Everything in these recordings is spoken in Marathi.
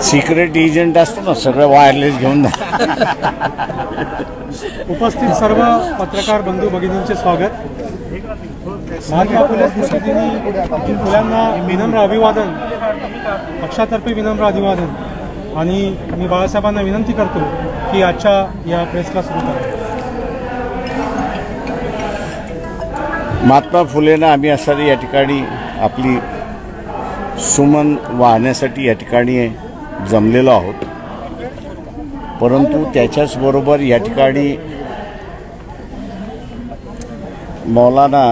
सिक्रेट एजंट असतो ना, सगळं वायरलेस घेऊन उपस्थित सर्व पत्रकार बंधू भगिनींचे स्वागत। महात्मा फुले स्मृतिदिनी फुल्यांना विनम्र अभिवादन, पक्षातर्फे विनम्र अभिवादन। आणि मी बाळासाहेबांना विनंती करतो की आजच्या या प्रेसला सुरू करा। महात्मा फुलेंना आम्ही असणारी या ठिकाणी आपली सुमन वाहण्यासाठी या ठिकाणी जमलेलो आहोत, परंतु त्याच्याच बरोबर या ठिकाणी मौलाना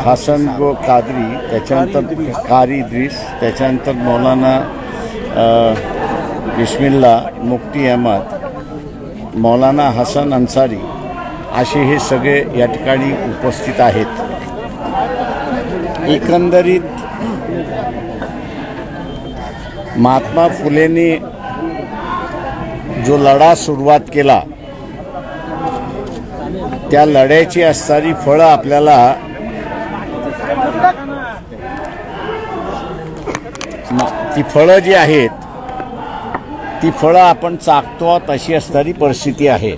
हसन गो कादरी, त्याच्यानंतर कारी इद्रिस, त्याच्यानंतर मौलाना बिस्मिल्ला मुफ्ती अहमद, मौलाना हसन अन्सारी असे हे सगळे या ठिकाणी उपस्थित आहेत। एकंदरीत महात्मा फुलेंनी जो लढा सुरुवात केला, त्या लढ्याची असणारी फळं आपल्याला ती फळं जी आहेत ती फळं आपण चाखतो तशी असणारी परिस्थिती आहे।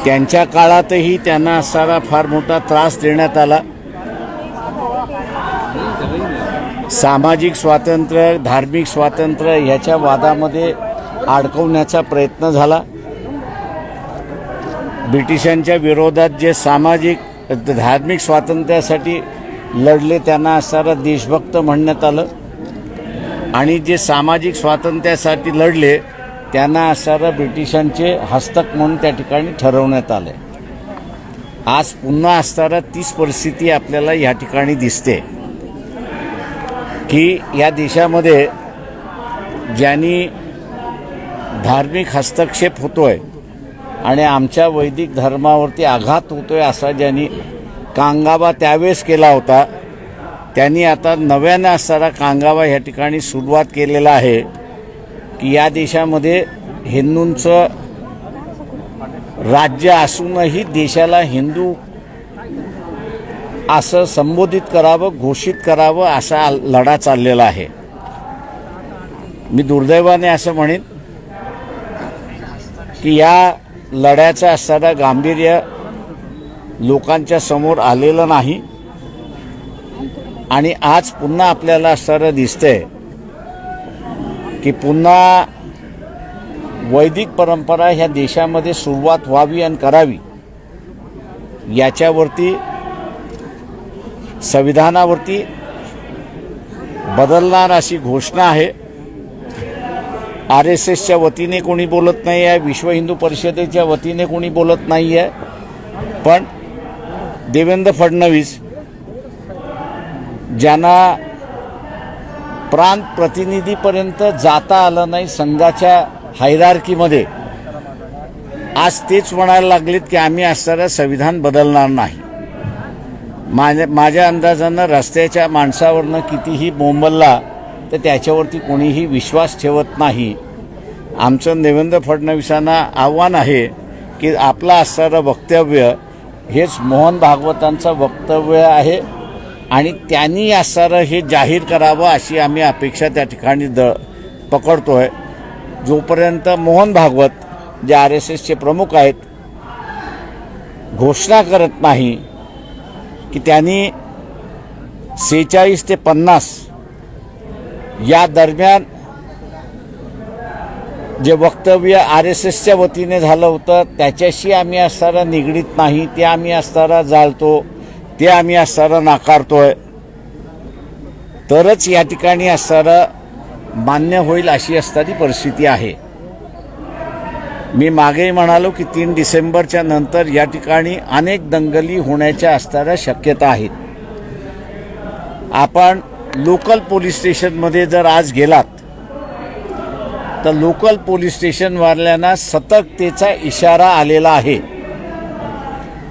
त्यांच्या काळातही त्यांना असणारा फार मोठा त्रास देण्यात आला। सामाजिक स्वातंत्र्य, धार्मिक स्वातंत्र्य ह्याच्या वादामध्ये अडकवण्याचा प्रयत्न झाला। ब्रिटिशांच्या विरोधात जे सामाजिक धार्मिक स्वातंत्र्यासाठी लढले त्यांना असणारा देशभक्त म्हणण्यात आलं, आणि जे सामाजिक स्वातंत्र्यासाठी लढले त्यांना असणारा ब्रिटिशांचे हस्तक म्हणून त्या ठिकाणी ठरवण्यात आले। आज पुन्हा असणारा तीच परिस्थिती आपल्याला या ठिकाणी दिसते की या देशामध्ये ज्यांनी धार्मिक हस्तक्षेप होतोय आणि आमच्या वैदिक धर्मावरती आघात होतोय असा ज्यांनी कांगावा त्यावेळेस केला होता, त्यांनी आता नव्यानं असणारा कांगावा या ठिकाणी सुरुवात केलेला आहे की या देशामध्ये हिंदूंचं राज्य असूनही देशाला हिंदू असं संबोधित करावं, घोषित करावं असा लढा चाललेला आहे। मी दुर्दैवाने असं म्हणेन की या लढ्याचं असणारं गांभीर्य लोकांच्या समोर आलेलं नाही, आणि आज पुन्हा आपल्याला असणारं दिसतंय की पुन्हा वैदिक परंपरा ह्या देशामध्ये सुरुवात व्हावी आणि करावी याच्यावरती, संविधानावरती बदलणार अशी घोषणा आहे। RSSच्या वतीने कोणी बोलत नाही आहे, विश्व हिंदू परिषदेच्या वतीने कोणी बोलत नाही आहे, पण देवेंद्र फडणवीस ज्यांना प्रांत प्रतिनिधीपर्यंत जाता आलं नाही संघाच्या हायरार्कीमध्ये, आज तेच म्हणायला लागलेत की आम्ही असणारं संविधान बदलणार नाही। माझ्या अंदाजानं रस्त्याच्या माणसावरनं कितीही बोंबलला तर त्याच्यावरती कोणीही विश्वास ठेवत नाही। आमचं देवेंद्र फडणवीसांना आव्हान आहे की आपलं असणारं वक्तव्य हेच मोहन भागवतांचं वक्तव्य आहे, आणि त्यांनी असणारं हे जाहीर करावं अशी आम्ही अपेक्षा त्या ठिकाणी पकडतोय। जोपर्यंत मोहन भागवत जे RSSचे प्रमुख आहेत घोषणा करत नाही की त्यांनी 46 ते 50 या दरम्यान जे वक्तव्य RSSच्या वतीने झालं होतं त्याच्याशी आम्ही असणारा निगडीत नाही, ते आम्ही असणारा जाळतो, ते आम्ही असणारं नाकारतोय, तरच या ठिकाणी असणारं मान्य होईल अशी असणारी परिस्थिती आहे। मी मागेही म्हणालो की 3 डिसेंबरच्या नंतर या ठिकाणी अनेक दंगली होण्याच्या असणाऱ्या शक्यता आहेत। आपण लोकल पोलीस स्टेशनमध्ये जर आज गेलात तर लोकल पोलीस स्टेशनवाल्यांना सतर्कतेचा इशारा आलेला आहे,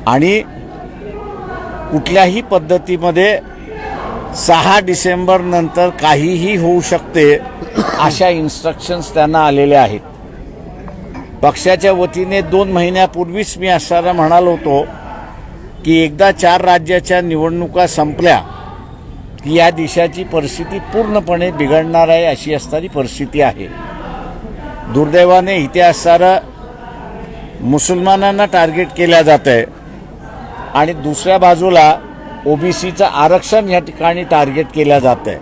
आणि कुठल्याही पद्धतीमध्ये 6 डिसेंबर नंतर काहीही होऊ शकते अशा इन्स्ट्रक्शन्स त्यांना आलेल्या आहेत। पक्षाच्या वतीने 2 महिन्यापूर्वीच मी असं म्हणालो होतो की एकदा 4 राज्याच्या निवडणुका संपल्या की या देशाची परिस्थिती पूर्णपणे बिघडणार आहे अशी असणारी परिस्थिती आहे. दुर्दैवाने इथे असणारं मुसलमानांना टार्गेट केल्या जात आहे आणि दुसऱ्या बाजूला ओबीसीचं आरक्षण या ठिकाणी टार्गेट केल्या जात आहे.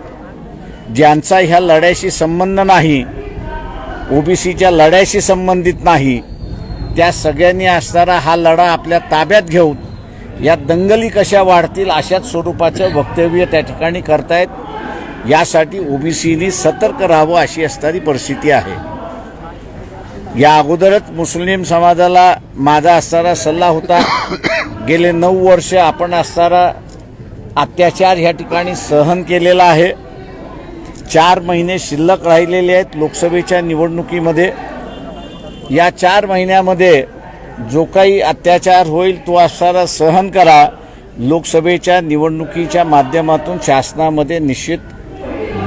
ज्यांचा ह्या लढ्याशी संबंध नाही, ओबीसीच्या लढ्याशी संबंधित नाही, त्या सगळ्यांनी असणारा हा लढा आपल्या ताब्यात घेऊन या दंगली कशा वाढतील अशाच स्वरूपाचं वक्तव्य त्या ठिकाणी करतायत. यासाठी ओबीसीनी सतर्क राहावं अशी असणारी परिस्थिती आहे. या अगोदरच मुस्लिम समाजाला माझा असणारा सल्ला होता, गेले 9 वर्ष आपण असणारा अत्याचार ह्या ठिकाणी सहन केलेला आहे. 4 महिने शिल्लक राहिलेले आहेत लोकसभेच्या निवडणुकीमध्ये. या 4 महिन्यामध्ये जो काही अत्याचार होईल तो असणारा सहन करा. लोकसभेच्या निवडणुकीच्या माध्यमातून शासनामध्ये निश्चित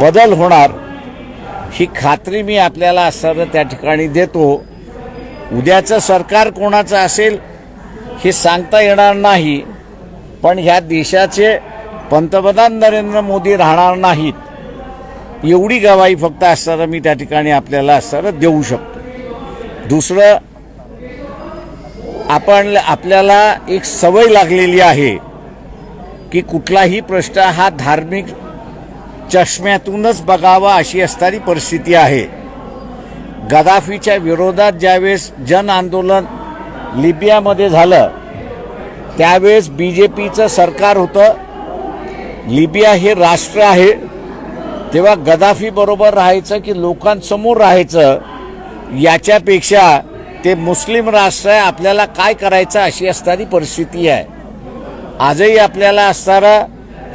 बदल होणार ही खात्री मी आपल्याला असणारं त्या ठिकाणी देतो. उद्याचं सरकार कोणाचं असेल हे सांगता येणार नाही, पण ह्या देशाचे पंतप्रधान नरेंद्र मोदी राहणार नाहीत एवढी गवाही फक्त असणारं मी त्या ठिकाणी आपल्याला असणारं देऊ शकतो. दुसरं, आपल्याला एक सवय लागलेली आहे की कुठलाही प्रश्न हा धार्मिक चष्म्यातूनच बघावा अशी असणारी परिस्थिती आहे. गदाफीच्या विरोधात ज्यावेळेस जन आंदोलन लिबियामध्ये झालं त्यावेळेस बीजेपीचं सरकार होतं. लिबिया हे राष्ट्र आहे, तेव्हा गदाफी बरोबर राहायचं की लोकांसमोर राहायचं याच्यापेक्षा ते मुस्लिम राष्ट्र आहे, आपल्याला काय करायचं अशी असणारी परिस्थिती आहे. आजही आपल्याला असणारा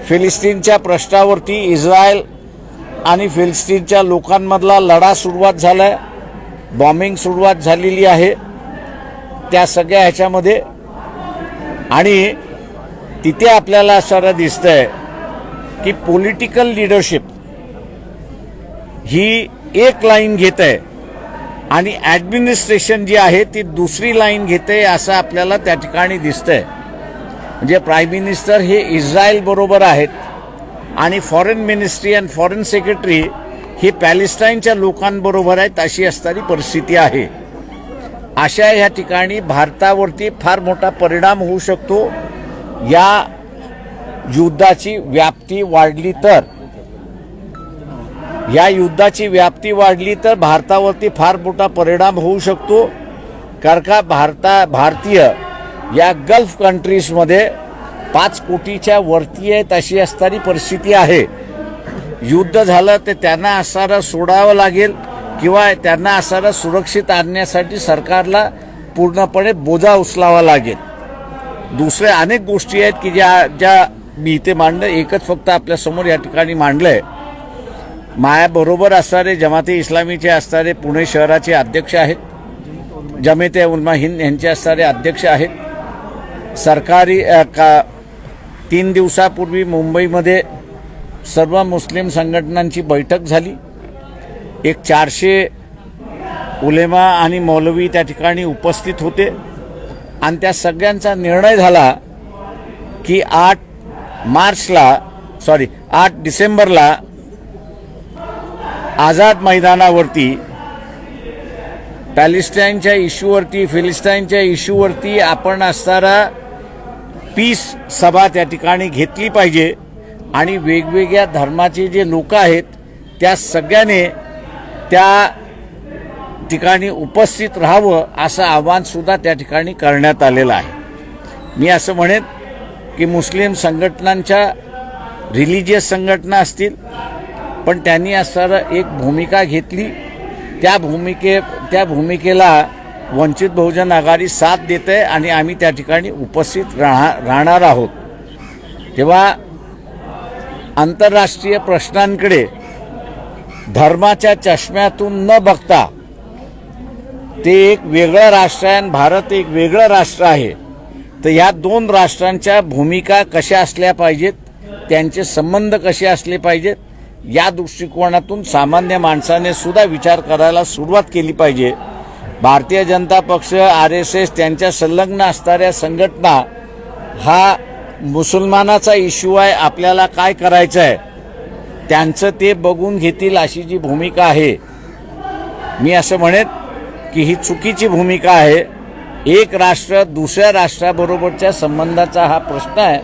फिलिस्तीनच्या प्रश्नावरती इस्रायल आणि फिलिस्तीनच्या लोकांमधला लढा सुरुवात झाला आहे, बॉम्बिंग सुरुवात झालेली आहे त्या सगळ्या ह्याच्यामध्ये. आणि तिथे आपल्याला असणारं दिसतंय की पॉलिटिकल लिडरशिप ही एक लाईन घेत आहे आणि ॲडमिनिस्ट्रेशन जी आहे ती दुसरी लाईन घेते असं आपल्याला त्या ठिकाणी दिसतंय. म्हणजे प्राईम मिनिस्टर हे इस्रायल बरोबर आहेत आणि फॉरेन मिनिस्ट्री आणि फॉरेन सेक्रेटरी हे पॅलेस्टाईनच्या लोकांबरोबर आहेत अशी असणारी परिस्थिती आहे. अशा ह्या ठिकाणी भारतावरती फार मोठा परिणाम होऊ शकतो. या युद्धाची व्याप्ती वाढली तर भारतावरती फार मोठा परिणाम होऊ शकतो. कारण का भारतीय या गल्फ कंट्रीजमध्ये 5 कोटीच्या वरती आहेत अशी असणारी परिस्थिती आहे. युद्ध झालं तर त्यांना असणारं सोडावं लागेल किंवा त्यांना असणारं सुरक्षित आणण्यासाठी सरकारला पूर्णपणे बोजा उचलावा लागेल. दुसऱ्या अनेक गोष्टी आहेत की ज्या मी इथे मांडलं, एकच फक्त आपल्यासमोर या ठिकाणी मांडलंय. मायाबरोबर असणारे जमाते इस्लामीचे असणारे पुणे शहराचे अध्यक्ष आहेत, जमाते उलमा हिंद यांचे असणारे अध्यक्ष आहेत. सरकारी 3 दिवसापूर्वी मुंबईमध्ये सर्व मुस्लिम संघटनांची बैठक झाली. एक 400 उलेमा आणि मौलवी त्या ठिकाणी उपस्थित होते आणि त्या सगळ्यांचा निर्णय झाला की 8 डिसेंबरला आझाद मैदानावरती पॅलेस्टाईनच्या इश्यूवरती, फिलिस्टाईनच्या इश्यूवरती आपण असणारा पीस सभा त्या ठिकाणी घेतली पाहिजे आणि वेगवेगळ्या धर्माचे जे लोक आहेत त्या सगळ्याने त्या ठिकाणी उपस्थित राहावं असं आवाहनसुद्धा त्या ठिकाणी करण्यात आलेलं आहे. मी असं म्हणेन की मुस्लिम संघटनांच्या, रिलिजियस संघटना असतील, पण त्यांनी असणारं एक भूमिका घेतली. त्या भूमिकेला वंचित बहुजन आघाडी साथ देते आणि आम्ही त्या ठिकाणी उपस्थित राहणार आहोत. तेव्हा आंतरराष्ट्रीय प्रश्नांकडे धर्माच्या चष्म्यातून न बघता, ते एक वेगळं राष्ट्र आहे आणि भारत एक वेगळं राष्ट्र आहे, तर या 2 राष्ट्रांच्या भूमिका कशा असल्या पाहिजेत, त्यांचे संबंध कसे असले पाहिजेत, या दृष्टिकोनातून सामान्य माणसाने सुद्धा विचार करायला सुरुवात केली पाहिजे. भारतीय जनता पक्ष, RSS त्यांच्या संलग्न असणाऱ्या संघटना हा मुसलमानाचा इश्यू आहे, आपल्याला काय करायचं आहे त्यांचं ते बघून घेतील अशी जी भूमिका आहे, मी असं म्हणेन की ही चुकीची भूमिका आहे. एक राष्ट्र दुसऱ्या राष्ट्राबरोबरच्या संबंधाचा हा प्रश्न आहे.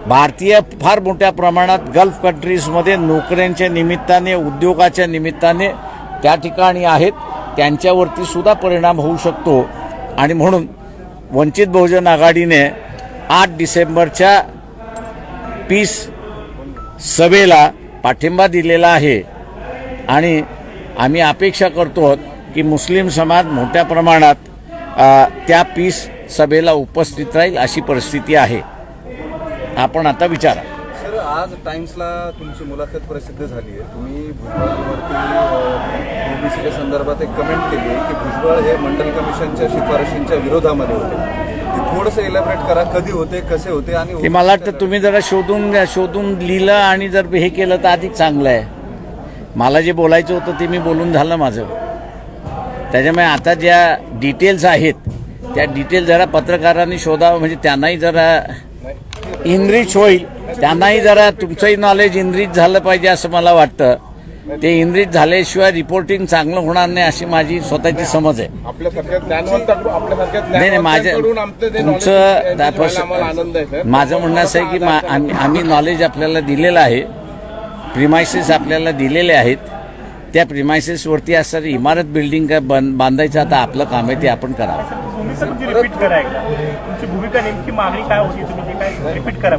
भारतीय फार मोठ्या प्रमाणात गल्फ कंट्रीजमध्ये नोकऱ्यांच्या निमित्ताने, उद्योगाच्या निमित्ताने त्या ठिकाणी आहेत. त्यांच्यावरती सुद्धा परिणाम होऊ शकतो आणि म्हणून वंचित बहुजन आघाडीने 8 डिसेंबरच्या पीस सभेला पाठिंबा दिलेला आहे आणि आम्ही अपेक्षा करतो की मुस्लिम समाज मोठ्या प्रमाणात त्या पीस सभेला उपस्थित राहील अशी परिस्थिती आहे. आपण आता विचारा. सर, आज टाइम्सला तुमची मुलाखत प्रसिद्ध झाली आहे. तुम्ही भुजबळवरती ओबीसीच्या संदर्भात एक कमेंट केली आहे की भुजबळ हे मंडल कमिशनच्या शिफारशींच्या विरोधामध्ये होते. ते थोडंसं इलॅबरेट करा, कधी होते, कसे होते आणि ते मला वाटतं तुम्ही जरा शोधून लिहिलं आणि जर हे केलं तर अधिक चांगलं आहे. मला जे बोलायचं होतं ते मी बोलून झालं माझं. त्याच्यामुळे आता ज्या डिटेल्स आहेत त्या डिटेल जरा पत्रकारांनी शोधावं, म्हणजे त्यांनाही जरा इनरिच होईल. त्यांनाही जरा तुमचंही नॉलेज इनरिच झालं पाहिजे असं मला वाटतं. ते इनरिच झाल्याशिवाय रिपोर्टिंग चांगलं होणार नाही अशी माझी स्वतःची समज आहे. नाही माझ्या तुमचं माझं म्हणणं असं आहे की आम्ही नॉलेज आपल्याला दिलेलं आहे, प्रिमायसेस आपल्याला दिलेले आहेत. त्या प्रिमायसेसवरती असणारी इमारत बिल्डिंग बांधायचं आता आपलं काम आहे, ते आपण करावं. रिपीट करा एकदा तुमची भूमिका, नेमकी मागणी काय होती, तुम्ही ते काय रिपीट करा.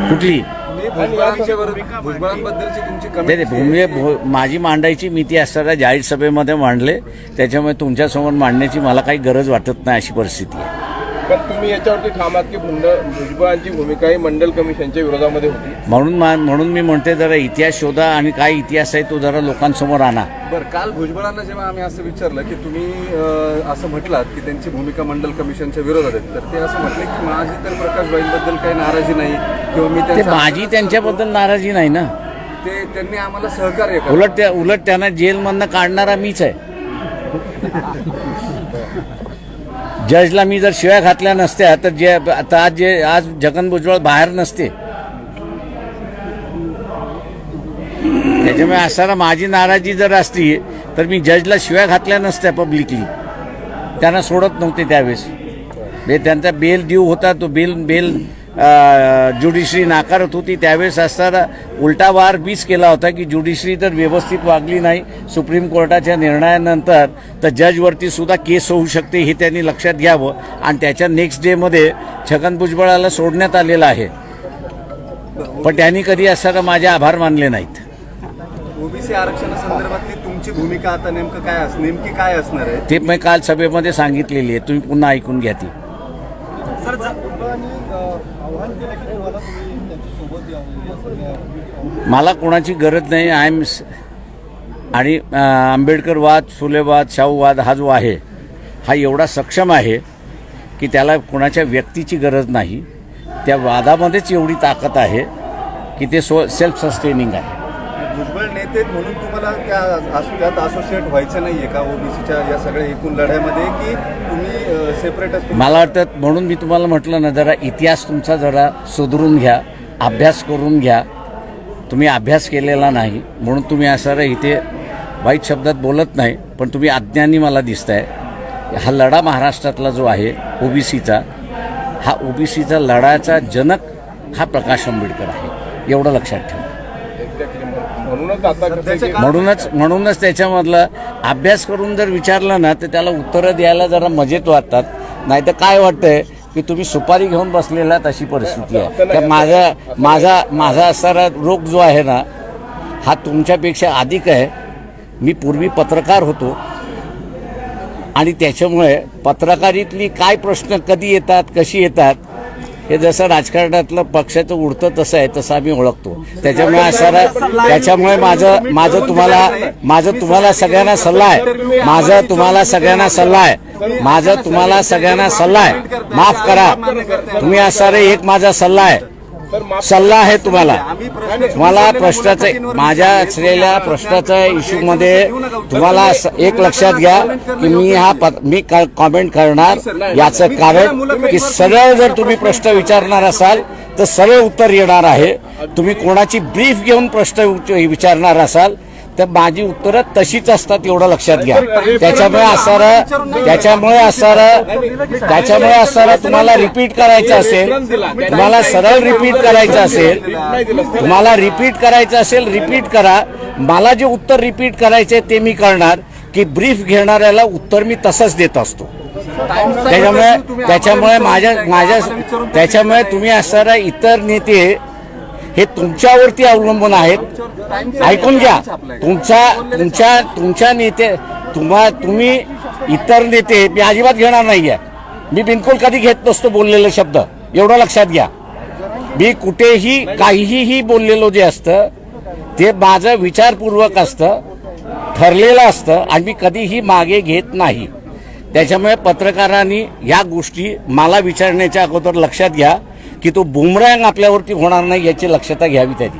कुठली भुजबळांबद्दलची तुमची कमेंट माझी मांडायची मी ती असणाऱ्या जाहीर सभेमध्ये मांडले. त्याच्यामुळे तुमच्यासमोर मांडण्याची मला काही गरज वाटत नाही अशी परिस्थिती आहे. पण तुम्ही याच्यावरती ठामात की भुजबळांची भूमिका ही मंडल कमिशनच्या विरोधामध्ये होती. म्हणून मी म्हणते जरा इतिहास शोधा आणि काय इतिहास आहे तो जरा लोकांसमोर आणा. बरं, काल भुजबळांना जेव्हा आम्ही असं विचारलं की तुम्ही असं म्हटलात की त्यांची भूमिका मंडल कमिशनच्या विरोधात आहे, तर ते असं म्हटले की माझी तर प्रकाशबाईंबद्दल काही नाराजी नाही किंवा मी ते माझी त्यांच्याबद्दल नाराजी नाही ना. ते त्यांनी आम्हाला सहकार्य केलं. उलट त्यांना जेलमधनं काढणारा मीच आहे. जजला मी जर शिव्या घातल्या नसत्या तर आज छगन भुजबळ बाहेर नसते. त्याच्यामुळे असताना माझी नाराजी जर असती तर मी जजला शिव्या घातल्या नसत्या पब्लिकली. त्यांना सोडत नव्हते त्यावेळेस. त्यांचा बेल ड्यू होता, तो बेल ज्युडिशरी नाकारत होती. त्यावेळेस असताना उलटा वार मीच केला होता की ज्युडिशरी तर व्यवस्थित वागली नाही सुप्रीम कोर्टाच्या निर्णयानंतर तर जजवरती सुद्धा केस होऊ शकते हे त्यांनी लक्षात घ्यावं. आणि त्याच्या नेक्स्ट डेमध्ये छगन भुजबळाला सोडण्यात आलेलं आहे. पण त्यांनी कधी असताना माझे आभार मानले नाहीत. ओबीसी आरक्षणासंदर्भातली तुमची भूमिका आता नेमकी काय असणार आहे ते मी काल सभेमध्ये सांगितलेली आहे. तुम्ही पुन्हा ऐकून घ्या ती. मला कोणाची गरज नाही. आणि आंबेडकरवाद, फुलेवाद, शाहूवाद हा जो आहे हा एवढा सक्षम आहे की त्याला कोणाच्या व्यक्तीची गरज नाही. त्या वादामध्येच एवढी ताकद आहे की ते सेल्फ सस्टेनिंग आहे. भुजबळ नेते म्हणून तुम्हाला त्यात असोसिएट व्हायचं नाहीये का ओबीसीच्या या सगळ्या एकूण लढ्यामध्ये, की तुम्ही सेपरेट असतो? मला वाटतं म्हणून मी तुम्हाला म्हटलं ना, जरा इतिहास तुमचा जरा सुधरून घ्या, अभ्यास करून घ्या. तुम्ही अभ्यास केलेला नाही म्हणून तुम्ही असं इथे वाईट शब्दात बोलत नाही, पण तुम्ही अज्ञानी मला दिसताय. हा लढा महाराष्ट्रातला जो आहे ओबीसीचा, हा ओबीसीचा लढाचा जनक हा प्रकाश आंबेडकर आहे, एवढं लक्षात ठेवा. म्हणूनच त्याच्यामधलं अभ्यास करून जर विचारलं ना तर त्याला उत्तरं द्यायला जरा मजेत वाटतात. नाही तर काय वाटतंय की तुम्ही सुपारी घेऊन बसलेला अशी परिस्थिती आहे. तर माझा असणारा रोग जो आहे ना हा तुमच्यापेक्षा अधिक आहे. मी पूर्वी पत्रकार होतो आणि त्याच्यामुळे पत्रकारीतली काय प्रश्न कधी येतात, कशी येतात, हे जसं राजकारणातलं पक्षाचं उडतं तसं आहे, तसं आम्ही ओळखतो. त्याच्यामुळे माझं तुम्हाला सगळ्यांना सल्ला आहे. माफ करा, तुम्ही असणारे एक माझा सल्ला आहे तुम्हाला प्रश्नाचं, माझ्या असलेल्या प्रश्नाच्या इश्यूमध्ये तुम्हाला एक लक्षात घ्या की मी कॉमेंट करणार याचं कारण की सरळ जर तुम्ही प्रश्न विचारणार असाल तर सरळ उत्तर येणार आहे. तुम्ही कोणाची ब्रीफ घेऊन प्रश्न विचारणार असाल तर माझी उत्तरं तशीच असतात एवढं लक्षात घ्या. त्याच्यामुळे असणारं तुम्हाला रिपीट करायचं असेल, तुम्हाला सरळ रिपीट करायचं असेल, रिपीट करा. मला जे उत्तर रिपीट करायचे ते मी करणार की ब्रीफ घेणाऱ्याला उत्तर मी तसंच देत असतो. त्याच्यामुळे तुम्ही असणारा इतर नेते हे तुमच्यावरती अवलंबून आहेत. ऐकून घ्या, तुमच्या नेते तुम्ही इतर नेते मी अजिबात घेणार नाहीये. मी बिलकुल कधी घेत नसतो बोललेले शब्द, एवढं लक्षात घ्या. मी कुठेही काहीही बोललेलो जे असतं ते माझं विचारपूर्वक असतं, ठरलेलं असतं आणि मी कधीही मागे घेत नाही. त्याच्यामुळे पत्रकारांनी या गोष्टी मला विचारण्याच्या अगोदर लक्षात घ्या की तो बुमरँग आपल्यावरती होणार नाही याची लक्षता घ्यावी त्यांनी.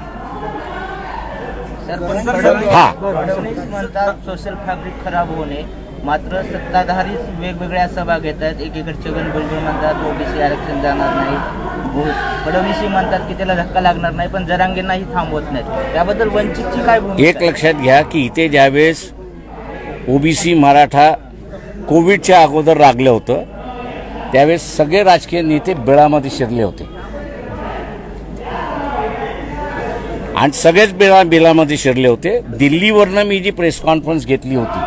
फडणवीस म्हणतात सोशल फॅब्रिक खराब होणे, मात्र सत्ताधारी वेगवेगळ्या सभा घेत आहेत. एकीकडे छगन भुजबळ म्हणतात ओबीसी आरक्षण जाणार नाही, फडणवीस म्हणतात की त्याला धक्का लागणार नाही, पण जरांगेंनाही थांबवत नाहीत. त्याबद्दल वंचितची काय भूमिका? एक लक्षात घ्या की इथे ज्यावेळेस ओबीसी मराठा कोविडच्या अगोदर लागलं होतं त्यावेळेस सगळे राजकीय नेते बिळामध्ये शिरले होते आणि सगळेच बिलामध्ये शिरले होते. दिल्लीवरनं मी जी प्रेस कॉन्फरन्स घेतली होती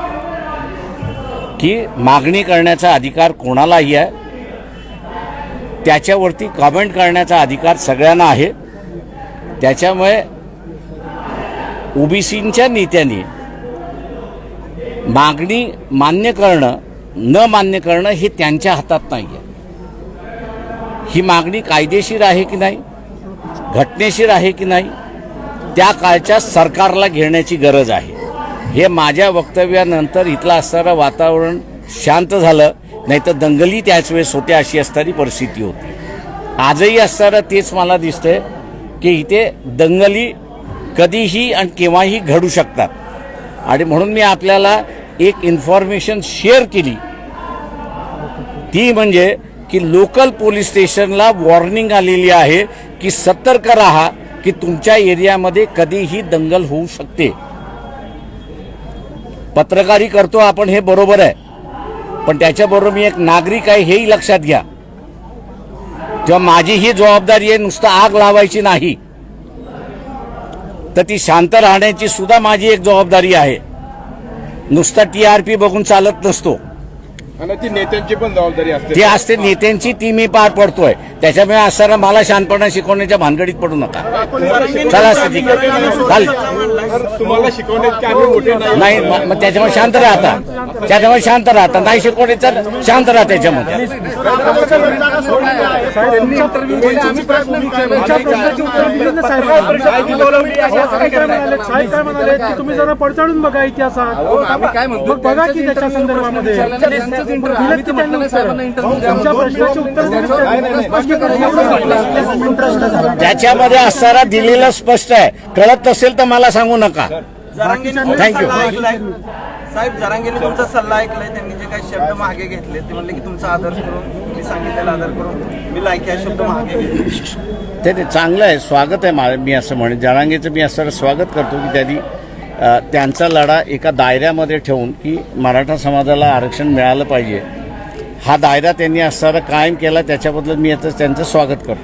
की मागणी करण्याचा अधिकार कोणालाही आहे, त्याच्यावरती कमेंट करण्याचा अधिकार सगळ्यांना आहे. त्याच्यामुळे ओबीसीच्या नेत्यांनी मागणी मान्य करणं न मान्य करणं हे त्यांच्या हातात नाही आहे. ही मागणी कायदेशीर आहे की नाही, घटनेशीर आहे की नाही, त्या काळच्या सरकारला घेण्याची गरज आहे. हे माझ्या वक्तव्यानंतर इथलं असणारं वातावरण शांत झालं, नाही तर दंगली त्याच वेळेस होत्या अशी असणारी परिस्थिती होती. आजही असणारं तेच मला दिसतंय की इथे दंगली कधीही आणि केव्हाही घडू शकतात. आणि म्हणून मी आपल्याला एक इन्फॉर्मेशन शेअर केली, ती म्हणजे की लोकल पोलीस स्टेशनला वॉर्निंग आलेली आहे की सतर्क राहा की तुमच्या एरियामध्ये कधीही दंगल होऊ शकते. पत्रकारी करतो आपण हे बरोबर आहे, पण त्याच्याबरोबर मी एक नागरिक आहे हेही लक्षात घ्या. तेव्हा माझी ही जबाबदारी आहे नुसतं आग लावायची नाही, तर ती शांत राहण्याची सुद्धा माझी एक जबाबदारी आहे. नुसता TRP बघून चालत नसतो, आणि ती नेत्यांची पण जबाबदारी असते. ती असते नेत्यांची, ती मी पार पडतोय. त्याच्यामुळे असणारा मला शहाणपणा शिकवण्याच्या भानगडीत पडू नका. चला ठीक आहे, चालेल. तुम्हाला शिकवण्याचे आम्ही मोठे नाही मग त्याच्यामुळे शांत राहता, नाही शिकवणे तर शांत राहा. त्याच्यामध्ये साहेब काय म्हणाले की तुम्ही जरा पडताळून बघा इतिहासात, बघा की त्याच्या संदर्भामध्ये त्याच्यामध्ये असणारा दिलेलं स्पष्ट आहे. कळत नसेल तर मला सांगू नका. थँक्यू. साहेब, जरांगेने तुमचा सल्ला ऐकलाय, त्यांनी जे काही शब्द मागे घेतले ते म्हणले की तुमचा आदर करून, मी सांगितलेला आदर करून मी लायकी शब्द मागे घेतले. ते चांगलं आहे, स्वागत आहे. मी असं म्हणेन जरांगेचं मी असं स्वागत करतो की त्यांनी त्यांचा लढा एका दायऱ्यामध्ये ठेवून की मराठा समाजाला आरक्षण मिळालं पाहिजे, हा दायरा त्यांनी असणारा कायम केला. त्याच्याबद्दल मी आता त्यांचं स्वागत करतो.